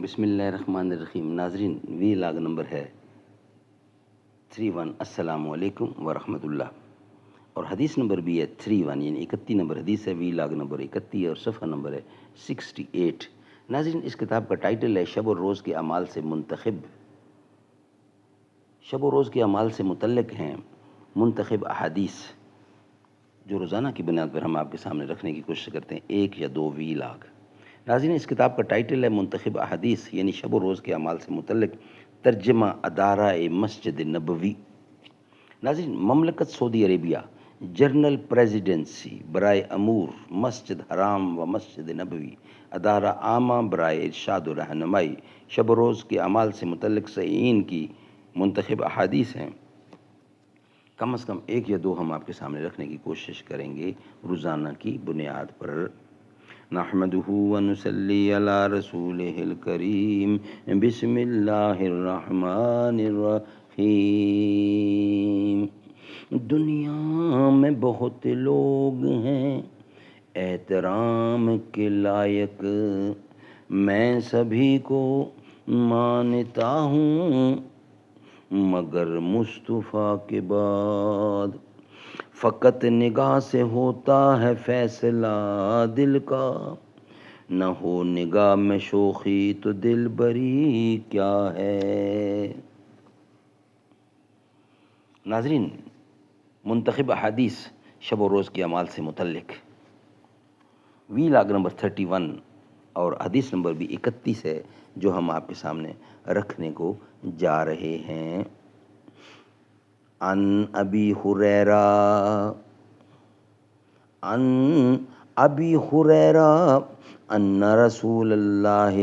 بسم اللہ الرحمن الرحیم۔ ناظرین، وی لاگ نمبر ہے 31۔ السلام علیکم ورحمۃ اللہ۔ اور حدیث نمبر بھی ہے 31، یعنی 31 نمبر حدیث ہے، وی لاگ نمبر 31 ہے اور صفحہ نمبر ہے 68۔ ناظرین، اس کتاب کا ٹائٹل ہے شب و روز کے اعمال سے منتخب۔ شب و روز کے اعمال سے متعلق ہیں منتخب احادیث جو روزانہ کی بنیاد پر ہم آپ کے سامنے رکھنے کی کوشش کرتے ہیں، 1 یا 2 وی لاگ۔ ناظرین، اس کتاب کا ٹائٹل ہے منتخب احادیث، یعنی شب و روز کے اعمال سے متعلق ترجمہ ادارہ مسجد نبوی۔ ناظرین، مملکت سعودی عربیہ جنرل پریزیڈنسی برائے امور مسجد حرام و مسجد نبوی، ادارہ عامہ برائے ارشاد و رہنمائی شب و روز کے اعمال سے متعلق صحیحین کی منتخب احادیث ہیں۔ کم از کم 1 یا 2 ہم آپ کے سامنے رکھنے کی کوشش کریں گے روزانہ کی بنیاد پر۔ نحمدہ ونصلی علی رسولہ الکریم، بسم اللہ الرحمن الرحیم۔ دنیا میں بہت لوگ ہیں احترام کے لائق، میں سبھی کو مانتا ہوں مگر مصطفیٰ کے بعد۔ فقط نگاہ سے ہوتا ہے فیصلہ دل کا، نہ ہو نگاہ میں شوخی تو دل بری کیا ہے۔ ناظرین، منتخب احادیث شب و روز کے اعمال سے متعلق وی لاگ نمبر 31 اور حدیث نمبر بھی 31 ہے جو ہم آپ کے سامنے رکھنے کو جا رہے ہیں۔ عن ابی ہریرہ ان رسول اللہ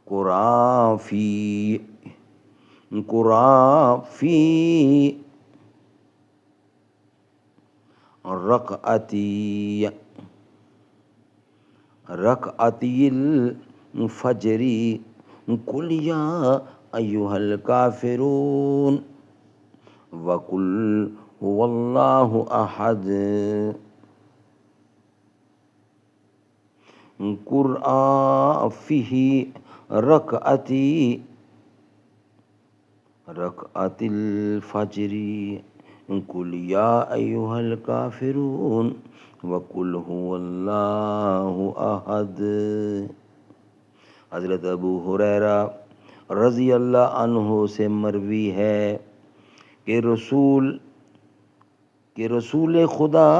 قرأ فی رکعتی الفجر قل یا ایھا الکافرون وقل هو اللہ احد۔ قرأ فی رکعتی الفجر قل یا ایھا الکافرون وقل هو اللہ احد۔ حضرت ابو ہریرہ رضی اللہ عنہ سے مروی ہے کہ رسول خدا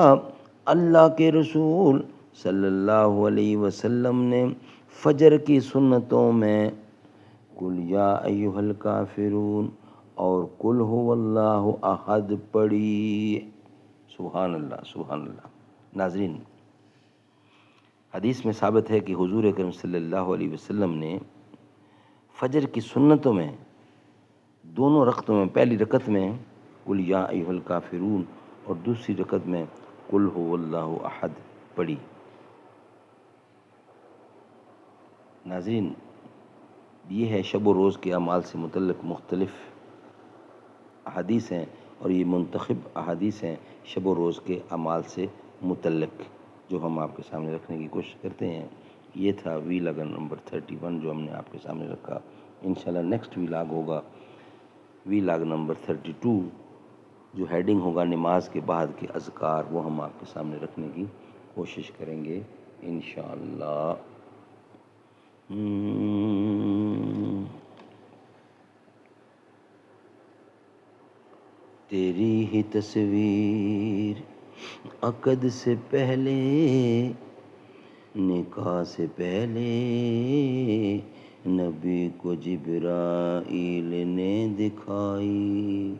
اللہ کے رسول صلی اللہ علیہ وسلم نے فجر کی سنتوں میں قل یا ایھا الکافرون اور قل هو اللہ احد پڑھی۔ سبحان اللہ، سبحان اللہ۔ ناظرین، حدیث میں ثابت ہے کہ حضور اکرم صلی اللہ علیہ وسلم نے فجر کی سنتوں میں دونوں رکعتوں میں، پہلی رکعت میں قل یا ایھا الکافرون اور دوسری رکعت میں قل هو اللہ احد پڑھی۔ ناظرین، یہ ہے شب و روز کے اعمال سے متعلق مختلف احادیث ہیں اور یہ منتخب احادیث ہیں شب و روز کے اعمال سے متعلق جو ہم آپ کے سامنے رکھنے کی کوشش کرتے ہیں۔ یہ تھا وی لاگ نمبر 31 جو ہم نے آپ کے سامنے رکھا۔ انشاءاللہ نیکسٹ وی لاگ ہوگا وی لاگ نمبر 32 جو ہیڈنگ ہوگا نماز کے بعد کے اذکار، وہ ہم آپ کے سامنے رکھنے کی کوشش کریں گے انشاءاللہ۔ تیری ہی تصویر عقد سے پہلے، نکاح سے پہلے نبی کو جبرائیل نے دکھائی۔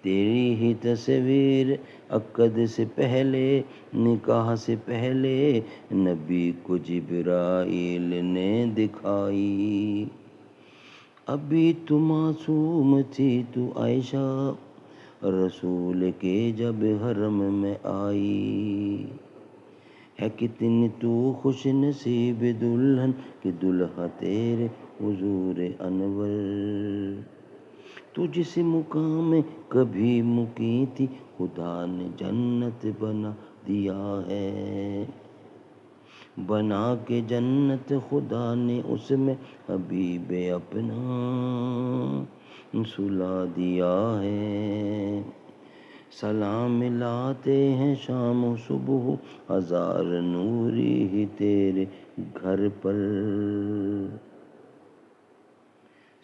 تیری ہی تصویر عقد سے پہلے، نکاح سے پہلے نبی کو جبرائیل نے دکھائی۔ ابھی تو معصوم تھی تو عائشہ رسول کے جب حرم میں آئی۔ ہے کتنی تو خوش نصیب دلہن کہ دلہا تیرے حضور انور۔ تو جس مقام میں کبھی مقیم تھی خدا نے جنت بنا دیا ہے۔ بنا کے جنت خدا نے اس میں حبیب اپنا سلا دیا ہے. سلام لاتے ہیں شام و صبح ہزار نوری ہی تیرے گھر پر.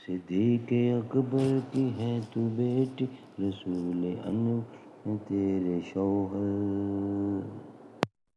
صدیق اکبر کی ہے تو بیٹی رسول انور ہے تیرے شوہر.